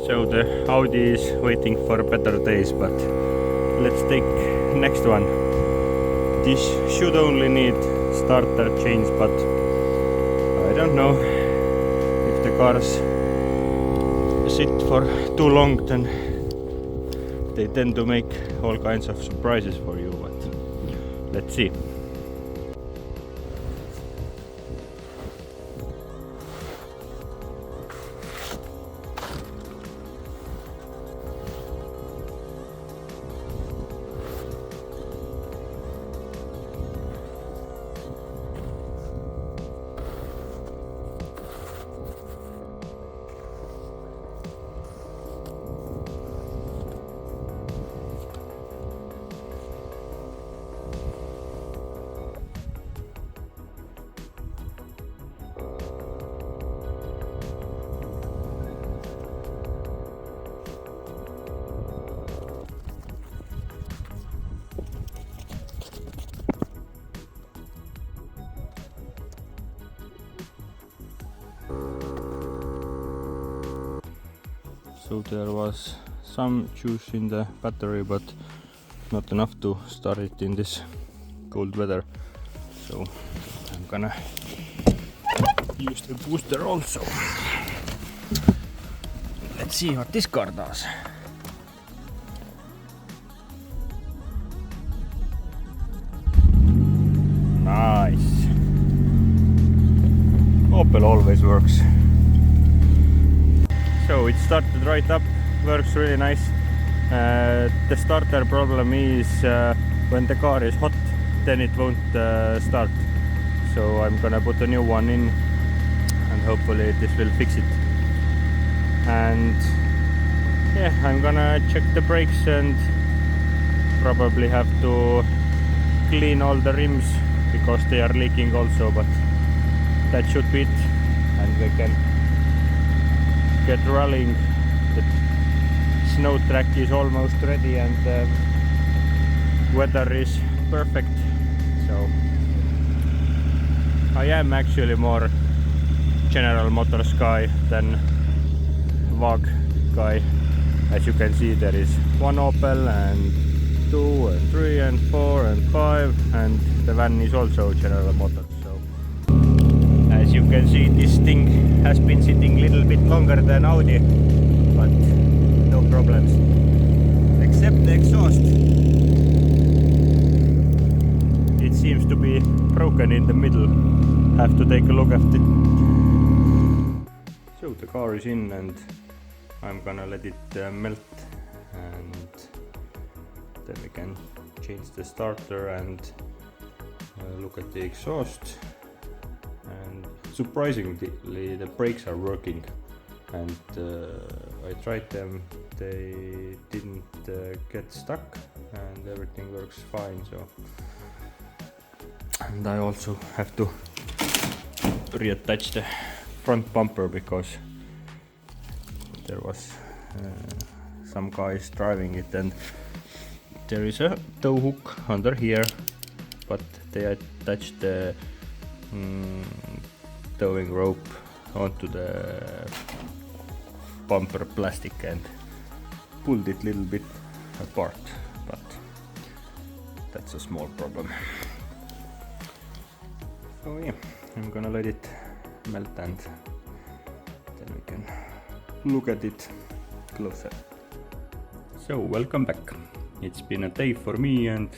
So the Audi is waiting for better days, but let's take next one. This should only need starter change, but I don't know if the cars sit for too long, then they tend to make all kinds of surprises for you, but let's see. So there was some juice in the battery, but not enough to start it in this cold weather. So I'm gonna use the booster also. Let's see what this car does. Nice. Opel always works. So it started right up, works really nice. The starter problem is when the car is hot, then it won't start. So I'm gonna put a new one in and hopefully this will fix it. And yeah, I'm gonna check the brakes and probably have to clean all the rims because they are leaking also, but that should be it and we can get rallying. The snow track is almost ready and the weather is perfect, so I am actually more General Motors guy than VAG guy. As you can see, there is one Opel and 2 and 3 and 4 and 5, and the van is also General Motors. As you can see, this thing has been sitting a little bit longer than Audi, but no problems, except the exhaust. It seems to be broken in the middle. Have to take a look at it. So the car is in and I'm gonna let it melt, and then we can change the starter and look at the exhaust. And surprisingly, the brakes are working, and I tried them, they didn't get stuck and everything works fine. So, and I also have to reattach the front bumper because there was some guys driving it and there is a tow hook under here, but they attached the towing rope onto the bumper plastic and pulled it a little bit apart, but that's a small problem. So yeah, I'm gonna let it melt and then we can look at it closer. So welcome back. It's been a day for me and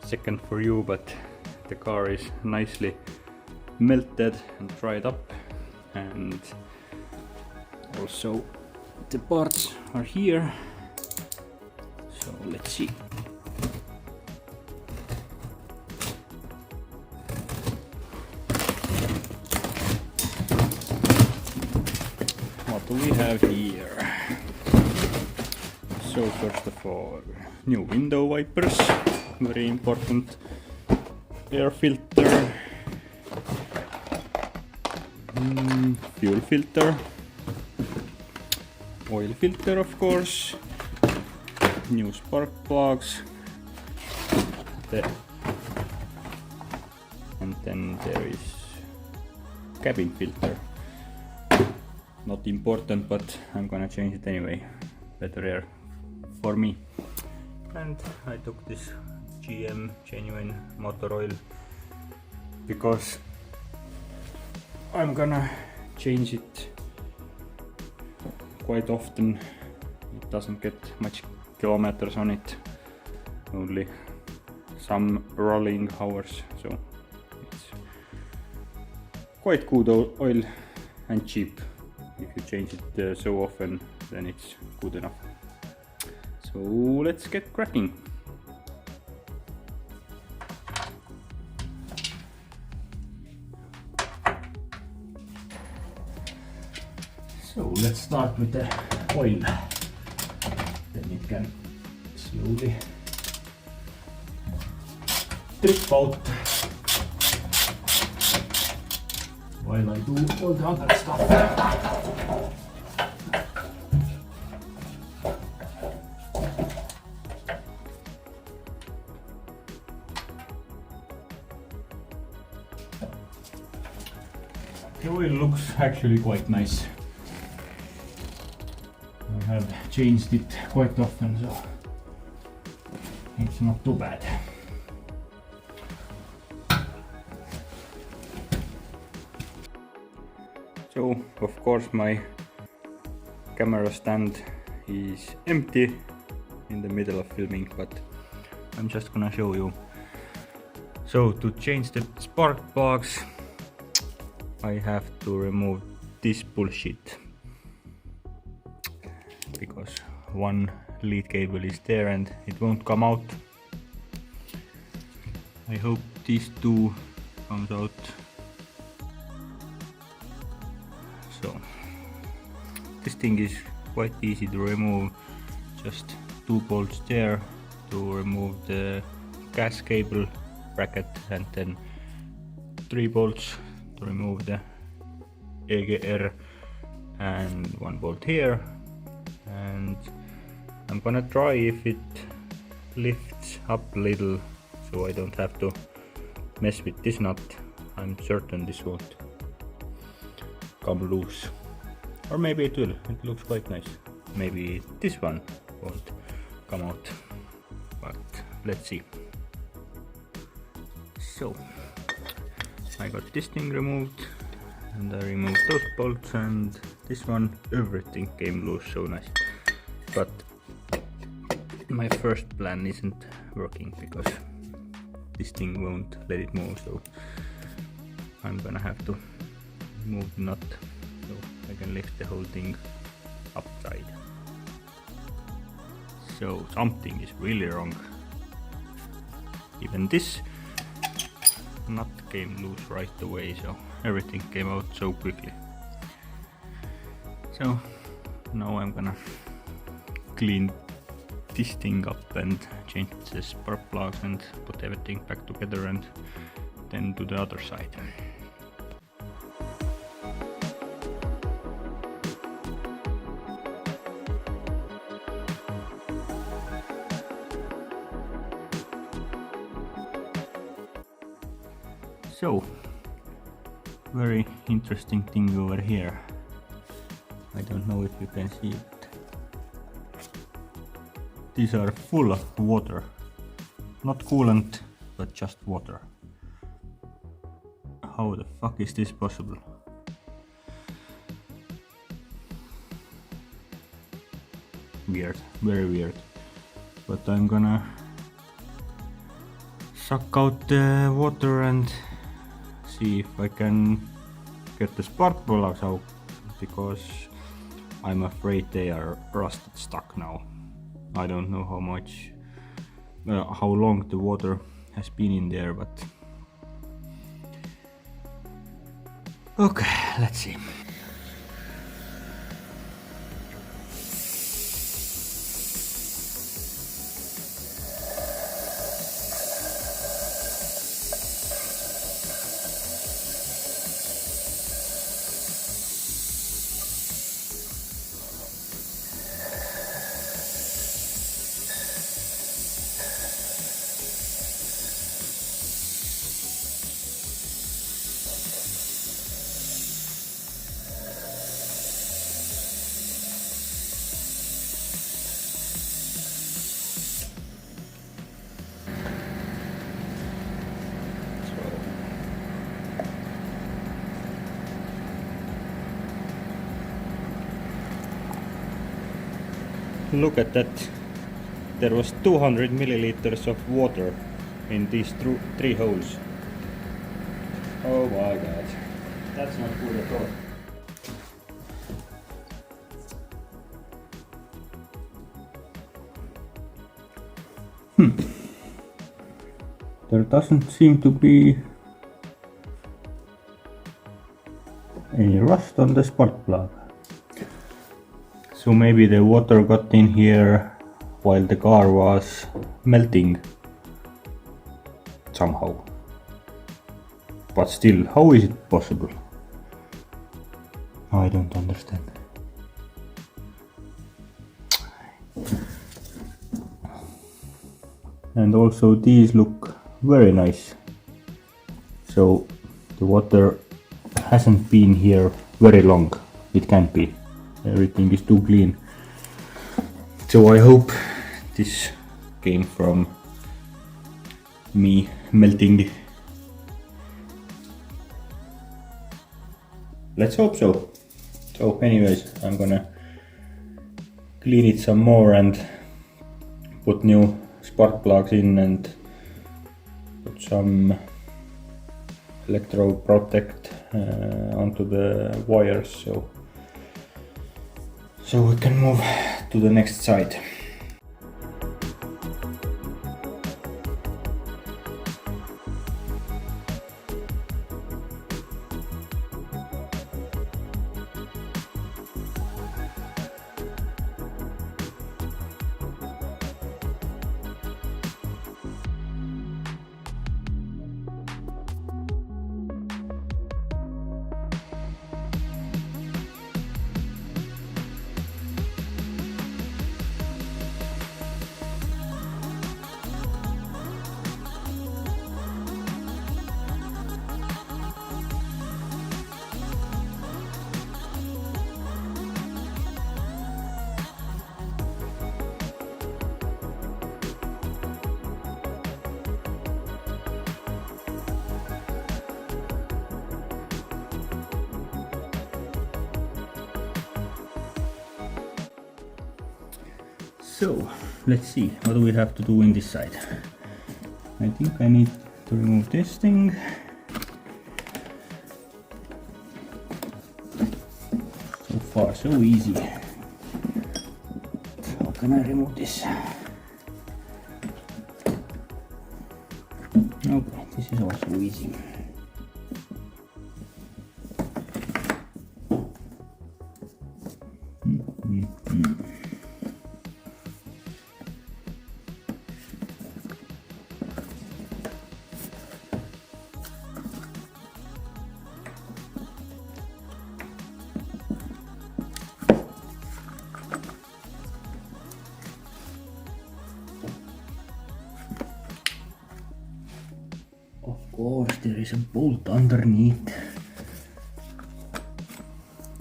second for you, but the car is nicely melted and dried up, and also the parts are here. So let's see. What do we have here? So first of all, new window wipers, very important, air filter, fuel filter, oil filter of course, new spark plugs, and then there is cabin filter. not important, but I'm gonna change it anyway. Better air for me. And I took this GM genuine motor oil because I'm gonna change it quite often. It doesn't get much kilometers on it, only some rolling hours, so it's quite good oil and cheap. If you change it so often, then it's good enough. So let's get cracking. So let's start with the oil, then it can slowly drip out while I do all the other stuff. The oil looks actually quite nice. I have changed it quite often, so it's not too bad. So, of course, my camera stand is empty in the middle of filming, but I'm just gonna show you. So, to change the spark plugs, I have to remove this bullshit, because one lead cable is there and it won't come out. I hope these two comes out. So this thing is quite easy to remove, just 2 bolts there to remove the gas cable bracket, and then 3 bolts to remove the EGR, and 1 bolt here. And I'm gonna try if it lifts up a little, so I don't have to mess with this nut. I'm certain this won't come loose, or maybe it will. It looks quite nice. Maybe this one won't come out, but let's see. So I got this thing removed, and I removed those bolts, and this one, everything came loose, so nice. But my first plan isn't working because this thing won't let it move, so I'm gonna have to move the nut so I can lift the whole thing upside. So something is really wrong. Even this nut came loose right away, so everything came out so quickly. So now I'm gonna clean this thing up and change the spark plugs and put everything back together, and then do the other side. So, very interesting thing over here. I don't know if you can see it. These are full of water. Not coolant, but just water. How the fuck is this possible? Weird, very weird. But I'm gonna suck out the water and see if I can get the spark plugs out, because I'm afraid they are rusted stuck now. I don't know how long the water has been in there, but okay, let's see. Look at that. There was 200 milliliters of water in these three holes. Oh my god. That's not good at all. There doesn't seem to be any rust on the spark plug. So maybe the water got in here while the car was melting somehow. But still, how is it possible? I don't understand. And also these look very nice. So the water hasn't been here very long. It can't be. Everything is too clean. So I hope this came from me melting. Let's hope so. So anyways, I'm gonna clean it some more and put new spark plugs in and put some electro protect onto the wires, so we can move to the next side. So let's see, what do we have to do in this side? I think I need to remove this thing. So far so easy. How can I remove this? Okay, this is also easy. Of course, there is a bolt underneath.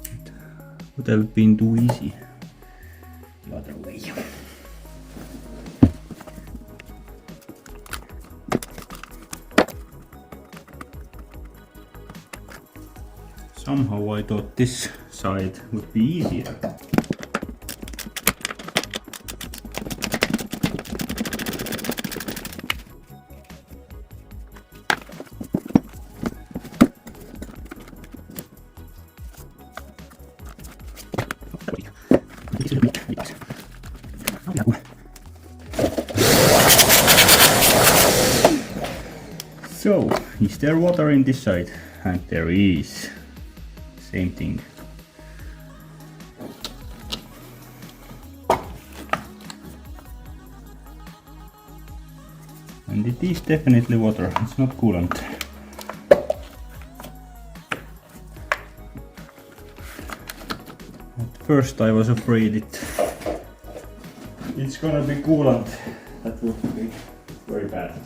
It would have been too easy the other way. Somehow I thought this side would be easier. So, is there water in this side? And there is. Same thing. And it is definitely water, it's not coolant. At first I was afraid it's gonna be coolant. That would be very bad.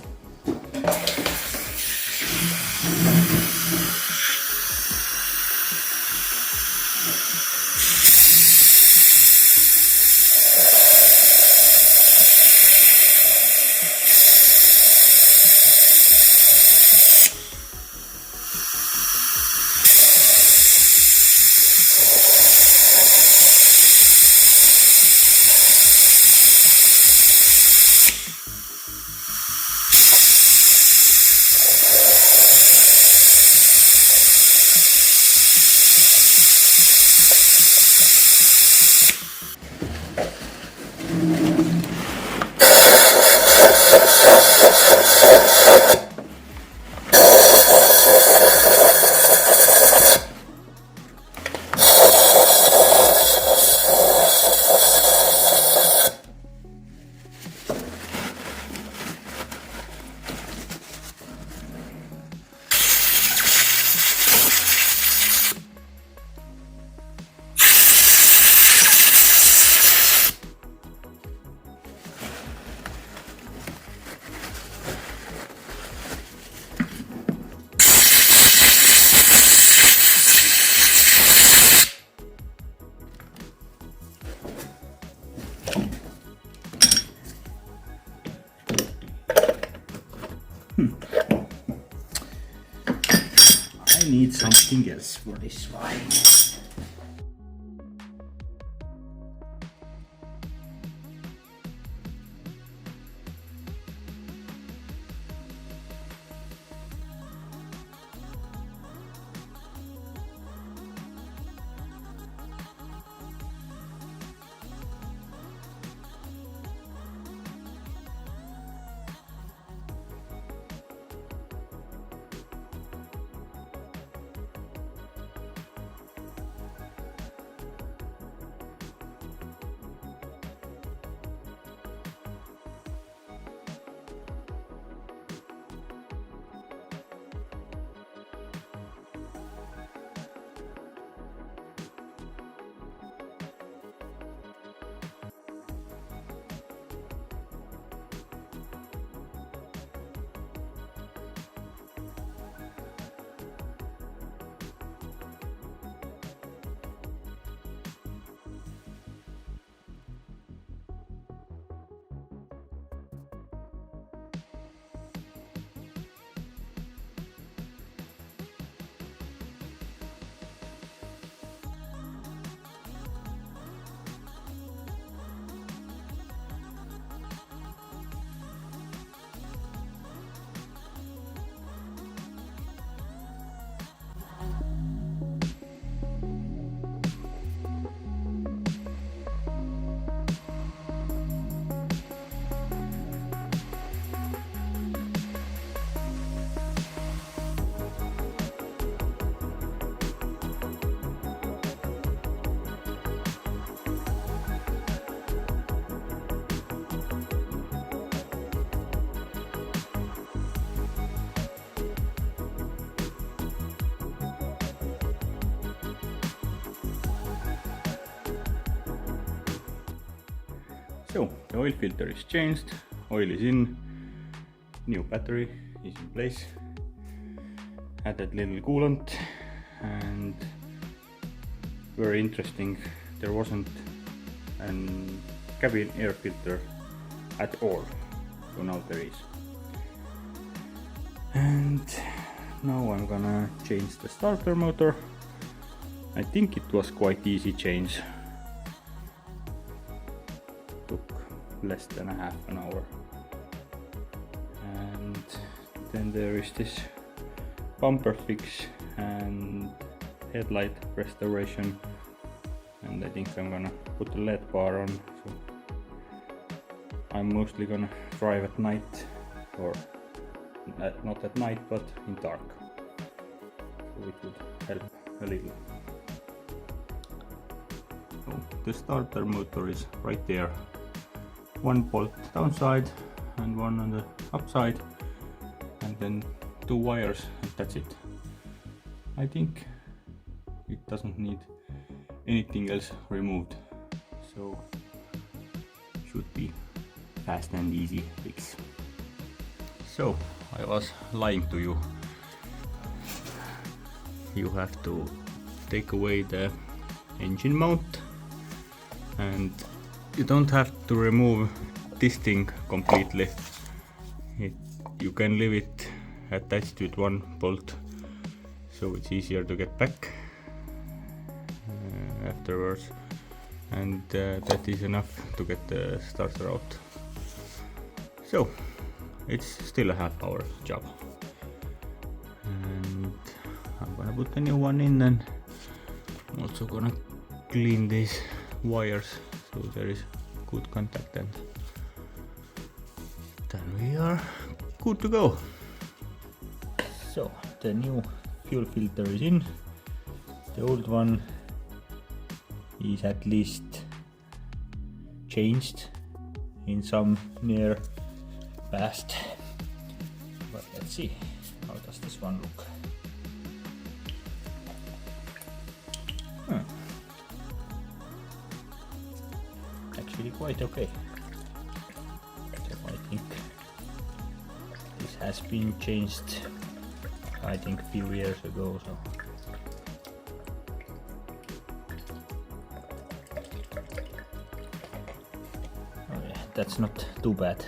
I need something else for this one. So the oil filter is changed, oil is in, new battery is in place, added little coolant, and very interesting, there wasn't a cabin air filter at all, so now there is. And now I'm gonna change the starter motor. I think it was quite easy change. Took less than a half an hour. And then there is this bumper fix and headlight restoration, and I think I'm gonna put the LED bar on, so I'm mostly gonna drive at night, or not at night but in dark, so it would help a little. So the starter motor is right there, one bolt downside and one on the upside, and then 2 wires, and that's it. I think it doesn't need anything else removed, so should be fast and easy fix. So I was lying to you. You have to take away the engine mount, and you don't have to remove this thing completely. You can leave it attached with one bolt, so it's easier to get back afterwards, and that is enough to get the starter out. So it's still a half-hour job, and I'm gonna put a new one in, and I'm also gonna clean these wires so there is good contact, and then we are good to go. So the new fuel filter is in, the old one is at least changed in some near past, but let's see, how does this one look? Actually quite okay. So I think this has been changed, I think, a few years ago, so oh yeah, that's not too bad.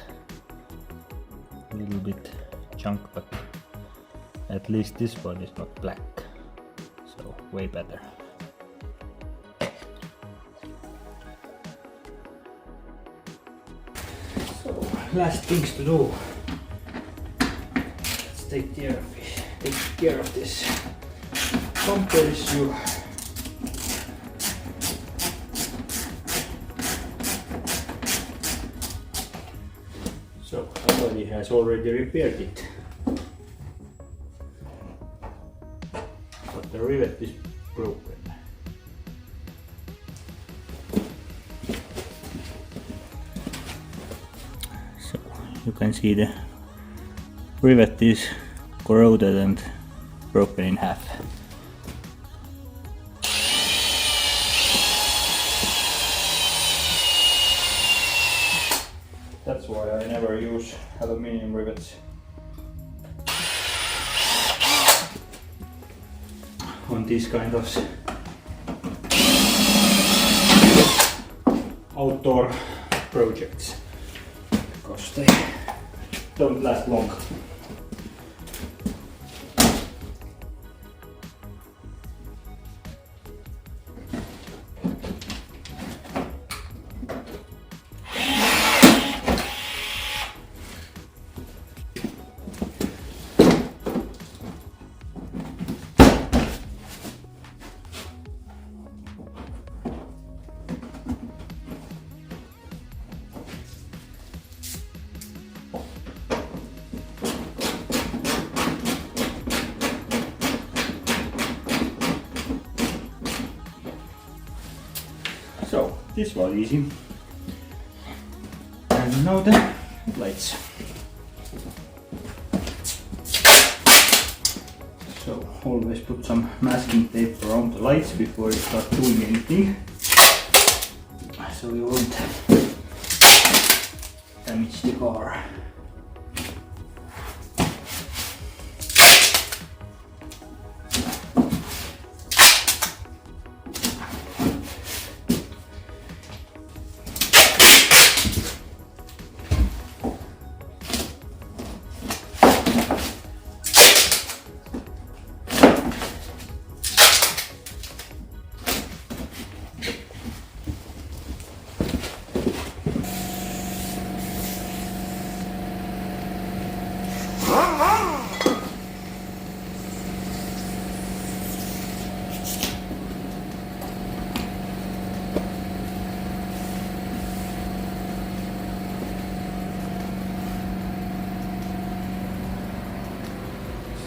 A little bit junk, but at least this one is not black, so way better. So last things to do. Let's take care of this bumper issue. So somebody has already repaired it, but the rivet is broken. So you can see the rivet is corroded and broken in half. That's why I never use aluminium rivets on these kind of outdoor projects, because they don't last long. So this was easy. And now the headlights. So always put some masking tape around the lights before you start doing anything, so you won't damage the car.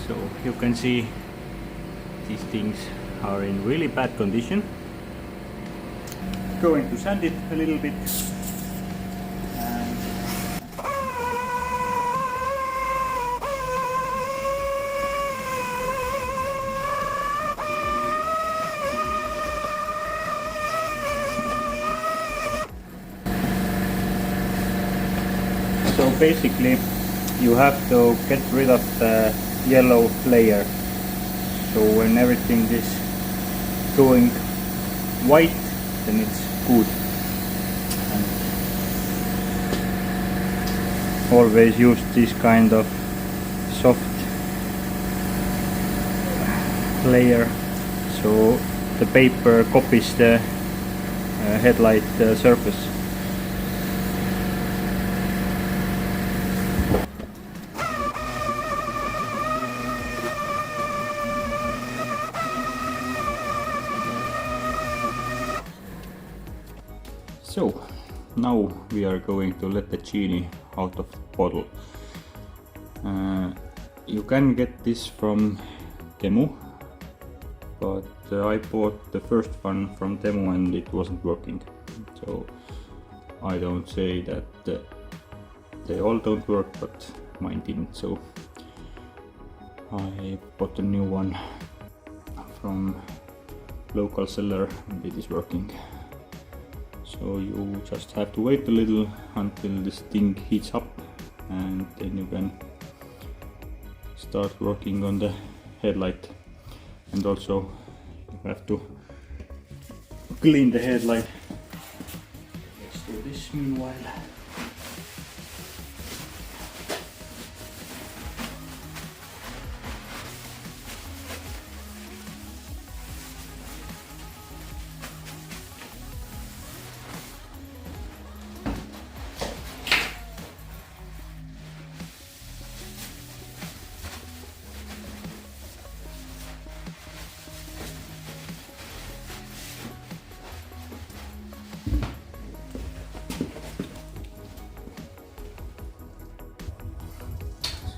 So you can see these things are in really bad condition. Going to sand it a little bit. So basically you have to get rid of the yellow layer, so when everything is going white, then it's good. And always use this kind of soft layer, so the paper copies the headlight surface. So now we are going to let the genie out of the bottle. You can get this from Temu, but I bought the first one from Temu and it wasn't working. So I don't say that they all don't work, but mine didn't. So I bought a new one from local seller and it is working. So you just have to wait a little until this thing heats up, and then you can start working on the headlight. And also you have to clean the headlight. Let's do this meanwhile.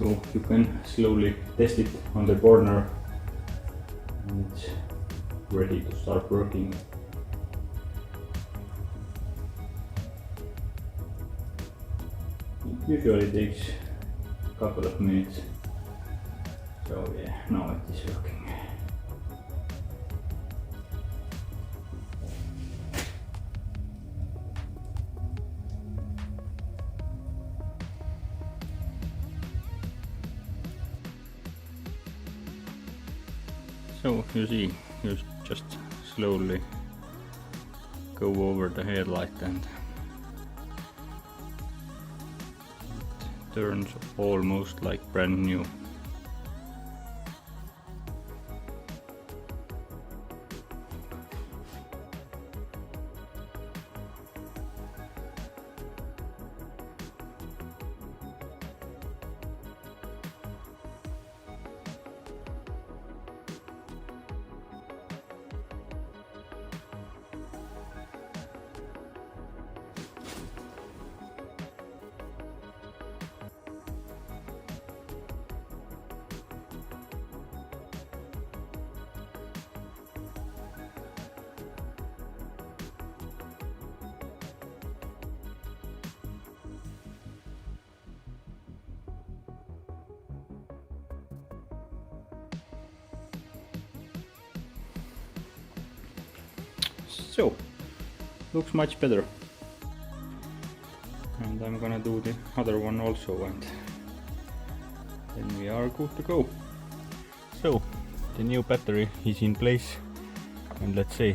So you can slowly test it on the corner and it's ready to start working. It usually takes a couple of minutes. So yeah, now it is working. So you see, you just slowly go over the headlight and it turns almost like brand new. So, looks much better. And I'm gonna do the other one also and then we are good to go. So, the new battery is in place and let's see.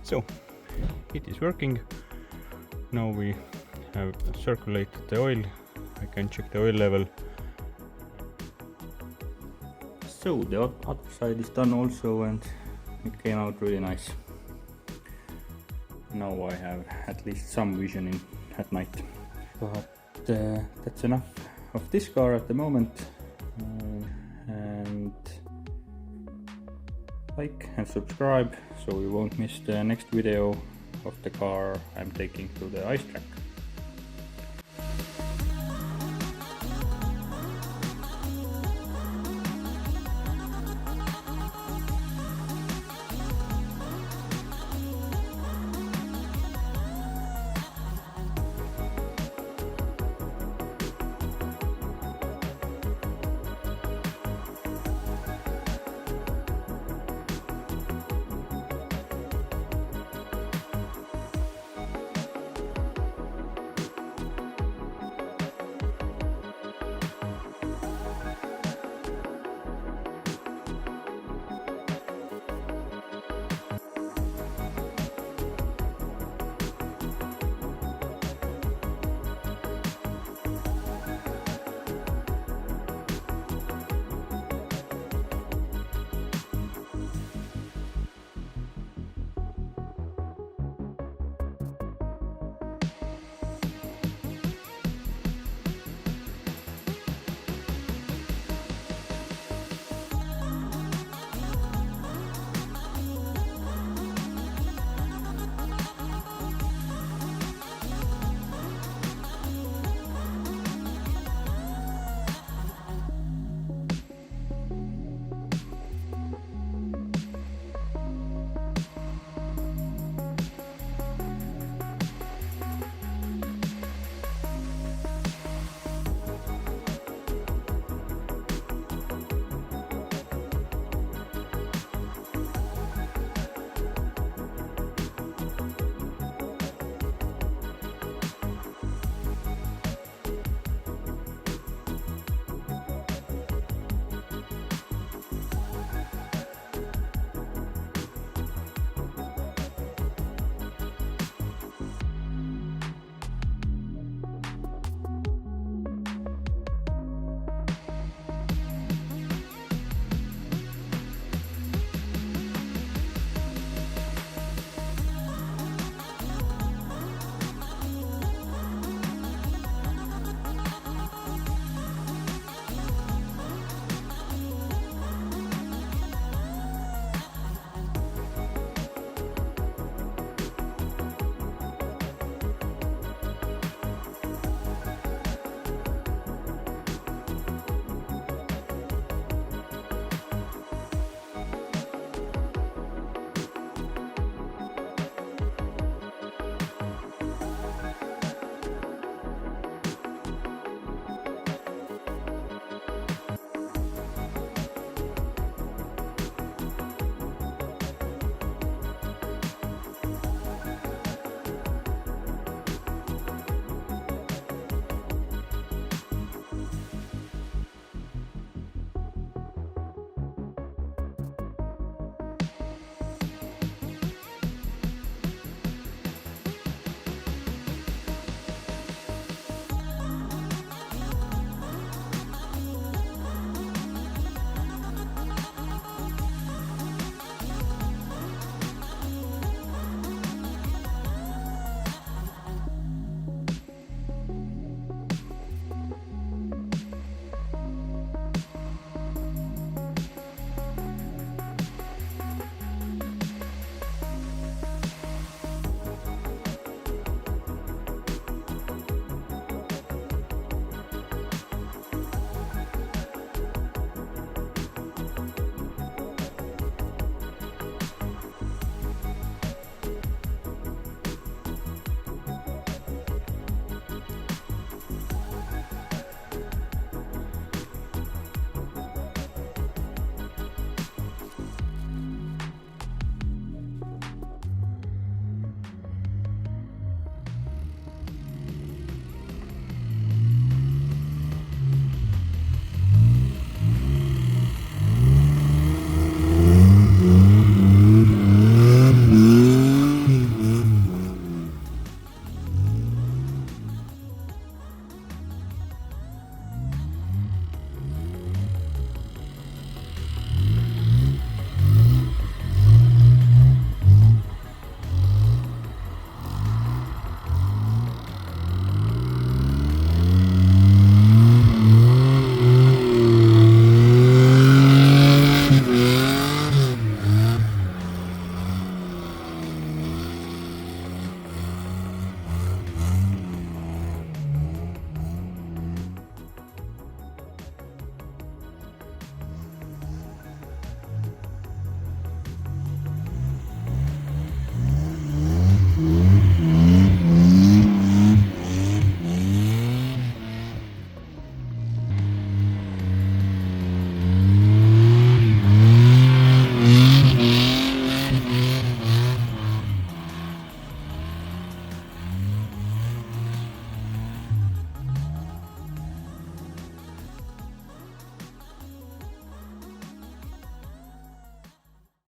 So, it is working. Now we have circulated the oil. I can check the oil level. So the other side is done also and it came out really nice. Now I have at least some vision in at night. But that's enough of this car at the moment. And like and subscribe so you won't miss the next video of the car I'm taking to the ice track.